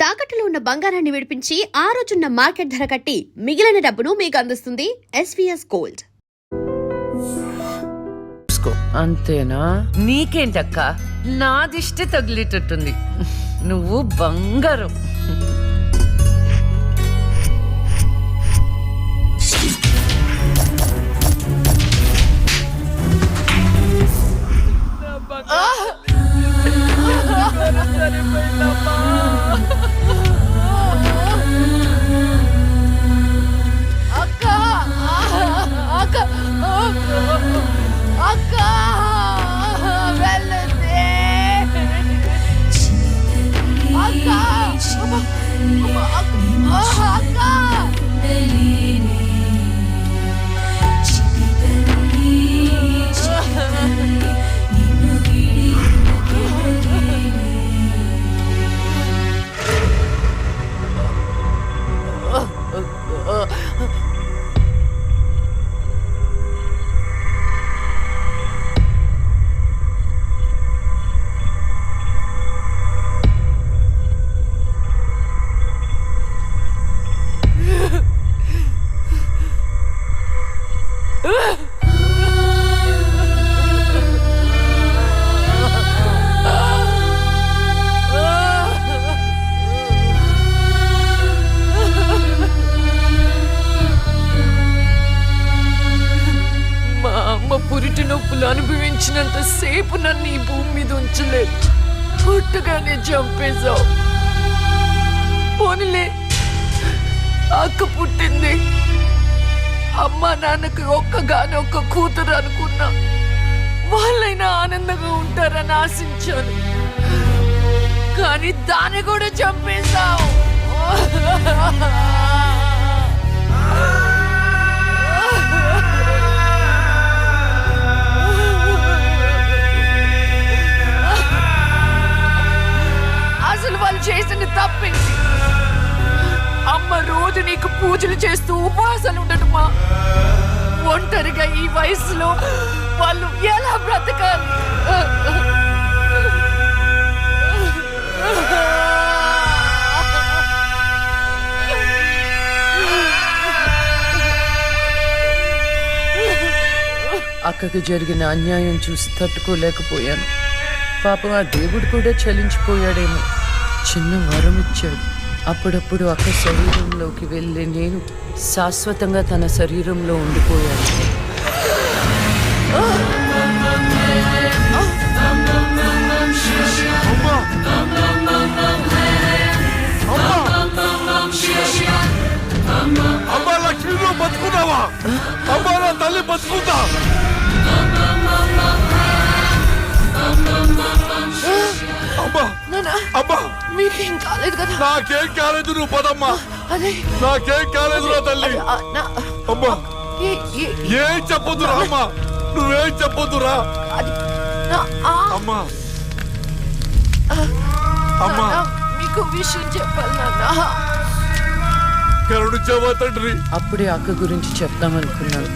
తాకట్టులో ఉన్న బంగారాన్ని విడిపించి ఆ రోజున్న మార్కెట్ ధర కట్టి మిగిలిన డబ్బును మీకు అందిస్తుంది ఎస్వీఎస్ గోల్డ్. అంతేనా? నీకేంటక్క, నా దిష్టి తగిలేటట్టుంది. నువ్వు బంగారం. పురిటి నొప్పులు అనుభవించినంత సేపు నన్ను ఈ భూమి మీద ఉంచలేదు. పుట్టగానే చంపేశావు. పోనీలే, అక్క పుట్టింది. అమ్మ నాన్నకి ఒక్కగానొక్క కూతురు అనుకున్నా. వాళ్ళైనా ఆనందంగా ఉంటారని ఆశించాను. కానీ దాన్ని కూడా చంపేశావు. అసలు వాళ్ళు చేసిన తప్పేంటి? అమ్మ రోజు నీకు పూజలు చేస్తూ ఉపవాసాలు ఉండటమా? ఒంటరిగా ఈ వయసులో వాళ్ళు ఎలా బ్రతకాలి? అక్కకు జరిగిన అన్యాయం చూసి తట్టుకోలేకపోయాను. పాపం ఆ దేవుడు కూడా చలించిపోయాడేమో. చిన్న వరం ఇచ్చాడు. అప్పుడప్పుడు అక్క శరీరంలోకి వెళ్ళే నేను శాశ్వతంగా తన శరీరంలో ఉండిపోయాను. అమ్మా లక్ష్మీలో బతుకున్నావా? అమ్మా నా తల్లి బతుకుందా? అమ్మా మీకేం కాలేదు కదా? నాకేం కాలేదు, నువ్వు పదమ్మా. నాకేం కాలేదు నా తల్లి. అమ్మా ఏం చెప్పొద్దురా అమ్మా, నువ్వేం చెప్పొద్దురా అమ్మా. అమ్మా మీకు విషయం చెప్పాలి నాన్న. కరుణించావా తండ్రి? అప్పుడే అక్క గురించి చెప్తామనుకున్నాను.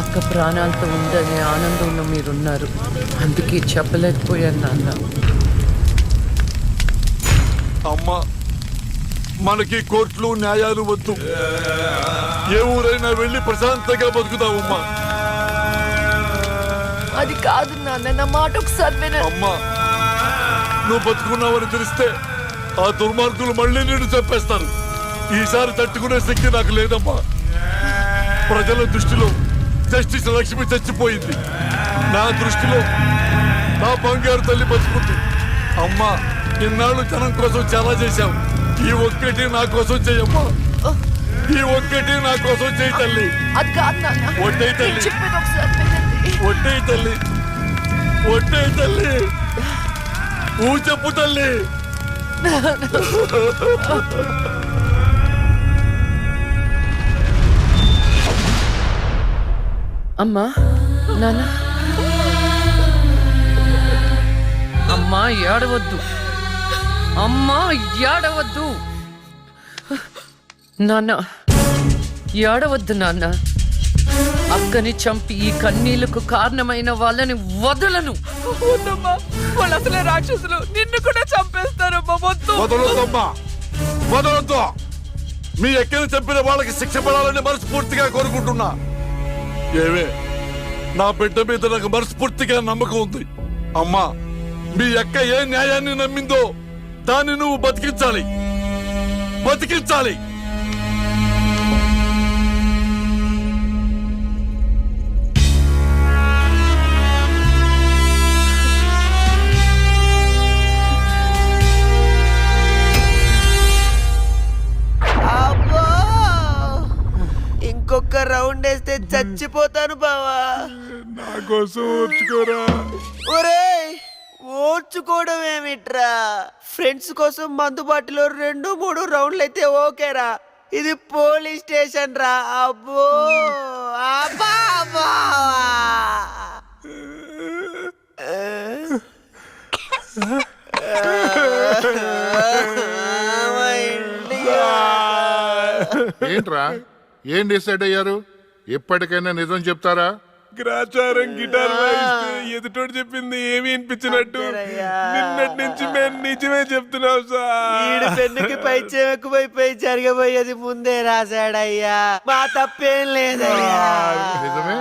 అక్క ప్రాణాలతో ఉందనే ఆనందంలో మీరున్నారు. అందుకే చెప్పలేకపోయాను నాన్న. అమ్మా మనకి కోర్టులు న్యాయాలు వద్దు. ఏ ఊరైనా వెళ్ళి ప్రశాంతంగా బతుకుతావమ్మా. అది కాదు నాన్న, నా మాట ఒకసారి వినండి. అమ్మా నువ్వు బతుకున్నావని తెలిస్తే ఆ దుర్మార్గులు మళ్ళీ నిన్ను చంపేస్తారు. ఈసారి తట్టుకునే శక్తి నాకు లేదమ్మా. ప్రజల దృష్టిలో జస్టిస్ లక్ష్మి చచ్చిపోయింది. నా దృష్టిలో నా బంగారు తల్లి బతుకుంది. అమ్మా ఇన్నాళ్ళు జనం కోసం చాలా చేశావు. ఈ ఒక్కటి నా కోసం చెయ్యమ్మా. ఈ ఒక్కటి నా కోసం చెయ్యి తల్లి. ఒట్టేయి తల్లి, ఒట్టేయి తల్లి, ఒట్టేయి తల్లి, చెప్పు తల్లి. అమ్మా నాన్న, అమ్మా ఏడవద్దు, అమ్మా ఏడవద్దు. నాన్న ఏడవద్దు నాన్న. అక్కని చంపి ఈ కన్నీళ్లకు కారణమైన వాళ్ళని వదలను. వద్దమ్మా, వాళ్ళు అసలే రాక్షసులు, నిన్ను కూడా చంపేస్తారమ్మా. వద్దు. వదలొద్దమ్మా, వదలొద్దు. మీ ఎక్కని చంపిన వాళ్ళకి శిక్ష పడాలని మనస్ఫూర్తిగా కోరుకుంటున్నా. ఏమే, నా బిడ్డ మీద నాకు మనస్ఫూర్తిగా నమ్మకం ఉంది. అమ్మా, మీ అక్క ఏ న్యాయాన్ని నమ్మిందో దాన్ని నువ్వు బతికించాలి. అబ్బో! ఇంకొక రౌండ్ వేస్తే చచ్చిపోతాను బావా. నా కోసం ఓర్చుకోరా. ఒరేయ్, ఓర్చుకోవడం ఏమిట్రా? ఫ్రెండ్స్ కోసం మందు బాటిలో 2-3 రౌండ్లు అయితే ఓకేరా. ఇది పోలీస్ స్టేషన్ రా. అబ్బో అబ్బా అబ్బా. ఏంట్రా, ఏం డిసైడ్ అయ్యారు? ఎప్పటికైనా నిజం చెప్తారా? గ్రాచారం గిటార్ వాయిస్తే ఎదుటోడు చెప్పింది ఏమి వినిపించినట్టు నిన్నటి నుంచి మేము నిజమే చెప్తున్నాం ఈడు సార్. పెన్నుకి పై చెవెక్కుపోయి జరగబోయేది ముందే రాశాడయ్యా. మా తప్పేం లేదయ్యా. నిజమే?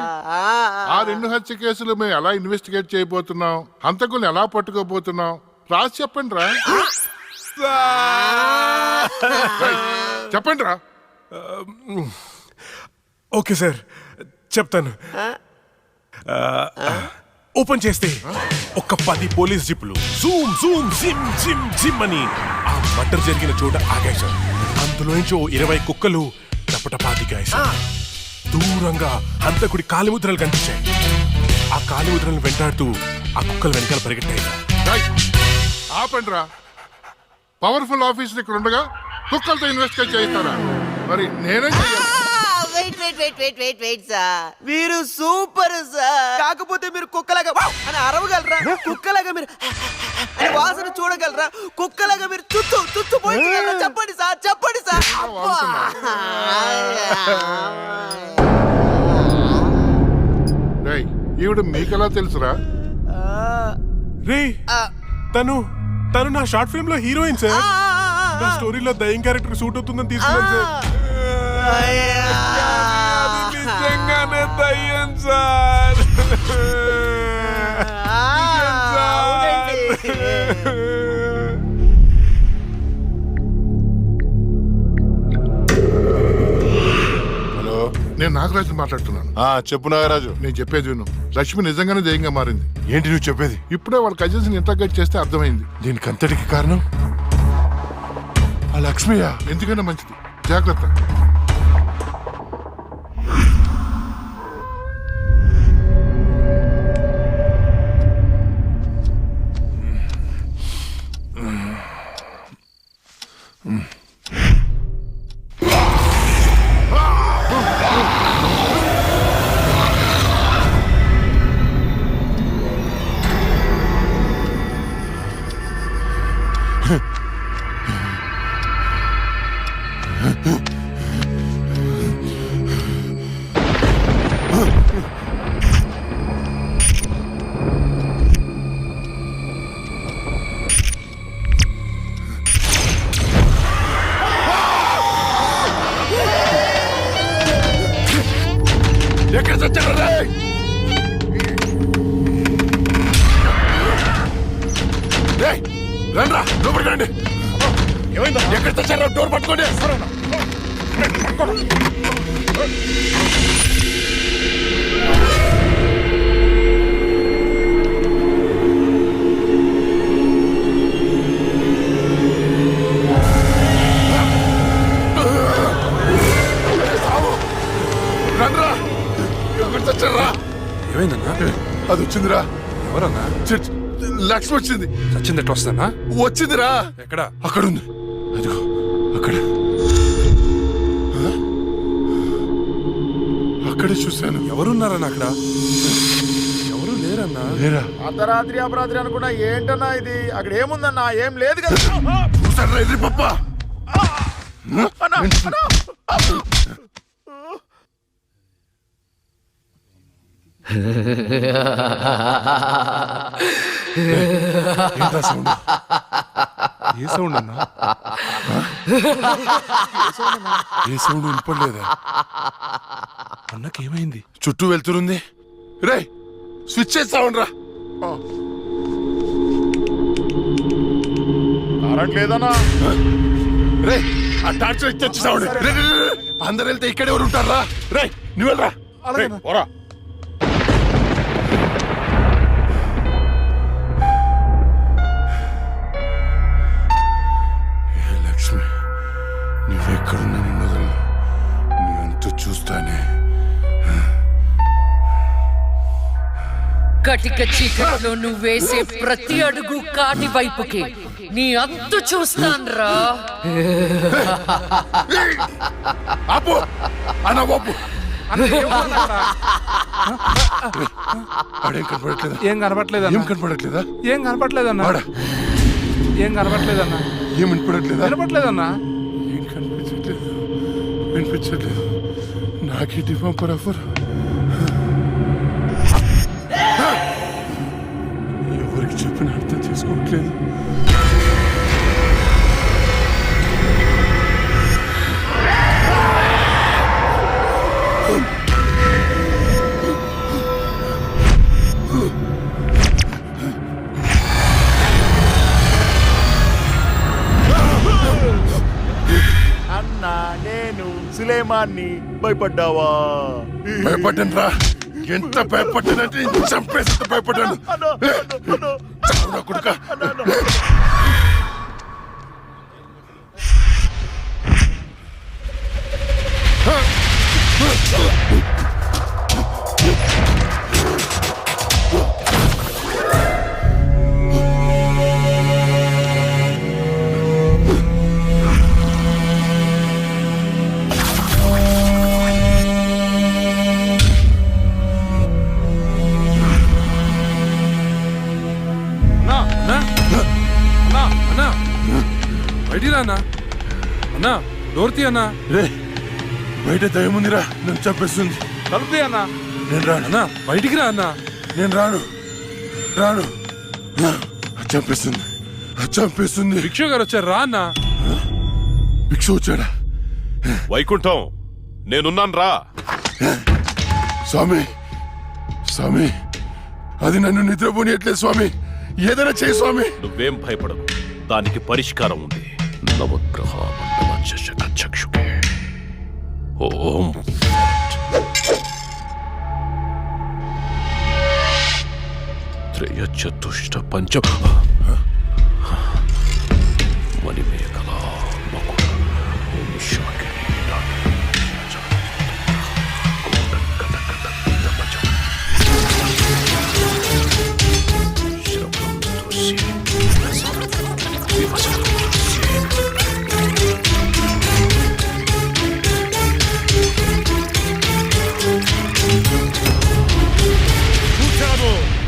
ఆ 2 హత్య కేసులు మేము ఎలా ఇన్వెస్టిగేట్ చేయబోతున్నాం, హంతకుల్ని ఎలా పట్టుకోబోతున్నాం రాసి చెప్పండి రా. చెప్పండి రా. ఓకే సార్, చెప్తాను. ఓపెన్ చేస్తే ఒక 10 పోలీస్ జీపులు జూమ్ జూమ్ జిమ్ జిమ్ జిమ్ అని ఆ మర్డర్ జరిగిన చోట ఆగాయి సార్. అందులో నుంచి 20 కుక్కలు టపటపాతికాయి సార్. దూరంగా హంతకుడి కాలిముద్రలు కనిపించాయి. ఆ కాలిముద్రలను వెంటాడుతూ ఆ కుక్కలు వెనకాల పరిగెట్టాయి సార్. ఆపండి రా. పవర్ఫుల్ ఆఫీసర్ ఇక్కడ ఉండగా కుక్కలతో ఇన్వెస్టిగేట్ చేయిస్తారా? మరి నేనేం చెయ్యాలి? వెయిట్ సార్, మీరు సూపర్ సార్. కాకపోతే మీరు కుక్కలాగా వావ్ అని అరవగలరా? కుక్కలాగా మీరు అని వాసన చూడగలరా? కుక్కలాగా మీరు చుట్టూ పోయించగలరా? చెప్పండి సార్, చెప్పండి సార్. రేయ్, ఈవిడ మీకెలా తెలుసురా? రే, తను నా షార్ట్ ఫిల్మ్ లో హీరోయిన్ సార్. నా స్టోరీలో దయ్యం క్యారెక్టర్ సూట్ అవుతుందని తీసుకున్నాను సార్. అది నిజంగానే దయ్యం సార్. హలో, నేను నాగరాజు మాట్లాడుతున్నాను. చెప్పు నాగరాజు. నేను చెప్పేది విను. లక్ష్మి నిజంగానే దయ్యంగా మారింది. ఏంటి నువ్వు చెప్పేది? ఇప్పుడే వాళ్ళ కజిన్స్ ఇంటర్గేట్ చేస్తే అర్థమైంది. దీనికి అంతటికి కారణం ఆ లక్ష్మియా? ఎందుకైనా మంచిది, జాగ్రత్త. ఎక్కడ చచ్చారు? రండ్రా, లోపలికి రండి. ఏమైందా? ఎక్కడ చచ్చారో డోర్ పట్టుకోండి. రండ్రా, ఎక్కడ చచ్చారా? ఏమైందన్నా? అది వచ్చిందిరా. ఎవరన్నా? లక్ష్మి వచ్చింది. సచింది ఎట్లా వస్తానా? వచ్చిందిరా. ఎక్కడ? అక్కడ ఉంది. అదిగో అక్కడ. అక్కడే చూశాను. ఎవరున్నారన్నా అక్కడ? ఎవరు లేరన్నా. లేరా? అర్ధరాత్రి అపరాత్రి అనుకున్నా ఏంటన్నా ఇది? అక్కడ ఏముందన్నా? ఏం లేదు కదా. చూసారా ఎదురు పప్ప? ఏంట్రా సౌండ్? ఏ సౌండ్ అన్నా? ఏ సౌండ్ వినపడలేదా? అన్నకేమైంది? చుట్టూ వెళ్తురుంది. రే స్విచ్ చేస్తావునరా. కరెంట్ లేదన్నా. రే ఆ టార్చ్ లైట్ తెచ్చేసావు. అందరు వెళ్తే ఇక్కడ ఎవరు ఉంటారా? రే నువ్వు వెళ్ళరా. పోరా. లక్ష్మి నువ్వెక్కడున్నా నిన్ను వదలను. నువ్వెంత చూస్తానే. కటిక చీకట్లో నువ్వు వేసే ప్రతి అడుగు కాటి వైపుకి నీ అంతు చూస్తాన్రా. ఆపు అన్న బాపు. ఆడేం కనపడట్లేదా? ఏం కనపట్లేదన్నా. ఏం కనపడట్లేదా? ఏం కనపట్లేదన్నా. ఆడ ఏం కనపట్లేదన్నా. ఏం వినపడట్లేదా? కనపట్లేదన్నా. ఏం కనిపించట్లేదు, వినిపించట్లేదు. నాకేంటి పంపరాఫర్. ఎవరికి చెప్పిన అర్థం చేసుకోవట్లేదు. అన్నా నేను సులేమాన్ని భయపడ్డావా? భయపడ్డాను రా. ఎంత భయపడ్డానంటే చంపేసి భయపడ్డాను. చావురా కొడుకా. బయటిరా అన్నా. అన్నా డోర్ తీ అన్నా. రే బయట దయముందిరా, నన్ను చంపేస్తుంది. కలుపుతీ అన్నా. నేను రాను. అన్నా బయటికి రా అన్నా. నేను రాను రాను. చంపేస్తుంది, చంపేస్తుంది. భిక్షు గారు వచ్చారు రా అన్నా. భిక్షు వచ్చాడా? వైకుంఠం నేనున్నాను రా. స్వామి స్వామి అది నన్ను నిద్రపోనియట్లేదు స్వామి. ఏదైనా చేయి స్వామి. నువ్వేం భయపడవు, దానికి పరిష్కారం ఉంది. నవగ్రహ మండల చషక చక్షుకే ఓం త్రయ చతుష్ట పంచ మణిమేఖల మకుట ఓం శాకిని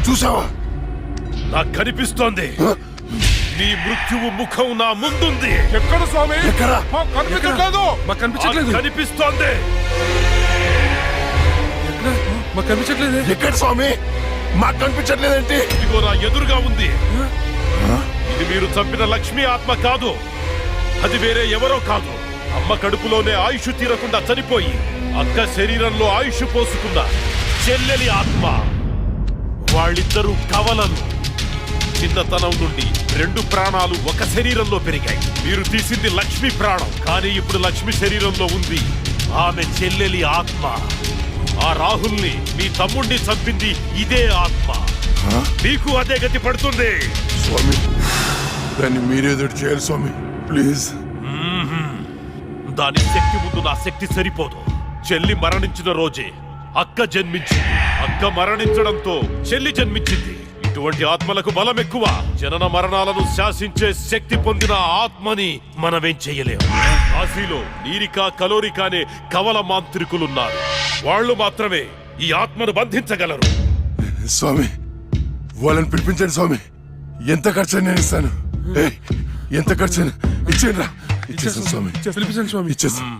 చూసావా? నాకు కనిపిస్తోంది. నీ మృత్యువు ముఖం నా ముందుంది. ఎక్కడ స్వామి? ఎక్కడ? కనిపించట్లేదు. మాకు కనిపించట్లేదు. కనిపిస్తోంది. మాకు కనిపించట్లేదు. ఎక్కడ స్వామి? మాకు కనిపించట్లేదేంటి? ఇదిగో నా ఎదురుగా ఉంది. ఇది మీరు చంపిన లక్ష్మీ ఆత్మ కాదు. అది వేరే ఎవరో కాదు. అమ్మ కడుపులోనే ఆయుష్ తీరకుండా చనిపోయి అక్క శరీరంలో ఆయుష్ పోసుకున్న చెల్లెలి ఆత్మ. వాళ్ళిద్దరూ కవలలు. చిన్నతనం నుండి 2 ప్రాణాలు ఒక శరీరంలో పెరిగాయి. మీరు తీసింది లక్ష్మి ప్రాణం, కానీ ఇప్పుడు లక్ష్మి శరీరంలో ఉంది ఆమె చెల్లెలి ఆత్మ. ఆ రాహుల్ని మీ తమ్ముణ్ణి చంపింది ఇదే ఆత్మ. మీకు అదే గతి పడుతుంది. స్వామి దాన్ని మీరేదో చేయాలి స్వామి, ప్లీజ్. దాని శక్తి ముందు నా శక్తి సరిపోదు. చెల్లి మరణించిన రోజే అక్క జన్మించింది. అక్క మరణించడంతో చెల్లి జన్మించింది. ఇటువంటి ఆత్మలకు బలం ఎక్కువ. జనన మరణాలను శాసించే శక్తి పొందిన ఆత్మని మనమేం చెయ్యలేము. కాశీలో నీరికా కలోరికా అనే కవల మాంత్రికులున్నారు. వాళ్ళు మాత్రమే ఈ ఆత్మను బంధించగలరు. స్వామి వాళ్ళని పిలిపించండి స్వామి. ఎంత ఖర్చు నేను ఇస్తాను. ఎంత ఖర్చు ఇచ్చేయండి రా. ఇచ్చేసాను స్వామి. పిలిపించండి స్వామి. ఇచ్చేసాను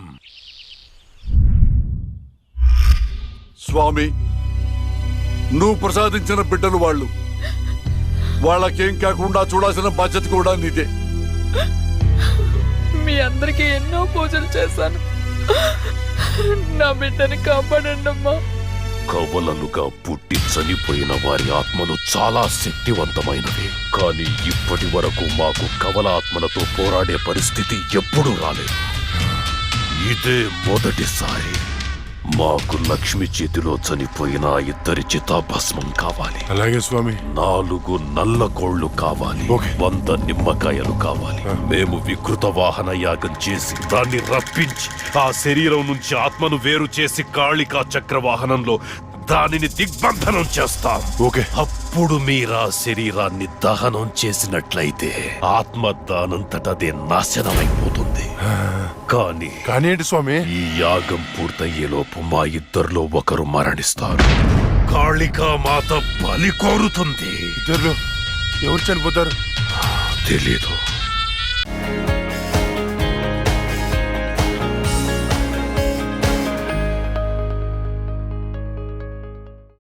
స్వామి. నువ్వు ప్రసాదించిన బిడ్డలు వాళ్ళు. వాళ్ళకేం కాకుండా చూడాల్సిన బాధ్యత కూడా నీదే. మీ అందరికీ ఎన్నో పూజలు చేశాను. నా బిడ్డని కాపాడండి అమ్మా. కవలలుగా పుట్టి చనిపోయిన వారి ఆత్మలు చాలా శక్తివంతమైనవి. కానీ ఇప్పటి వరకు మాకు కవల ఆత్మలతో పోరాడే పరిస్థితి ఎప్పుడూ రాలేదు. ఇదే మొదటిసారి. మాకు లక్ష్మి చేతిలో చనిపోయిన ఆ ఇద్దరి చితాభస్మం కావాలి. అలాగే స్వామి. 4 నల్ల కోళ్లు కావాలి. 100 నిమ్మకాయలు కావాలి. మేము వికృత వాహన యాగం చేసి దాన్ని రప్పించి ఆ శరీరం నుంచి ఆత్మను వేరు చేసి కాళికా చక్ర వాహనంలో దానిని దిగ్బంధనం చేస్తాం. ఓకే. అప్పుడు మీరా శరీరాన్ని దహనం చేసినట్లయితే ఆత్మ దానంతటదే నాశనమైపోతుంది. కానీ ఏంటి స్వామి? ఈ యాగం పూర్తయ్యేలోపు మా ఇద్దరిలో ఒకరు మరణిస్తారు. కాళికా మాత బలి కోరుతుంది. ఇద్దరు ఎవరు చనిపోతారు? తెలీదు.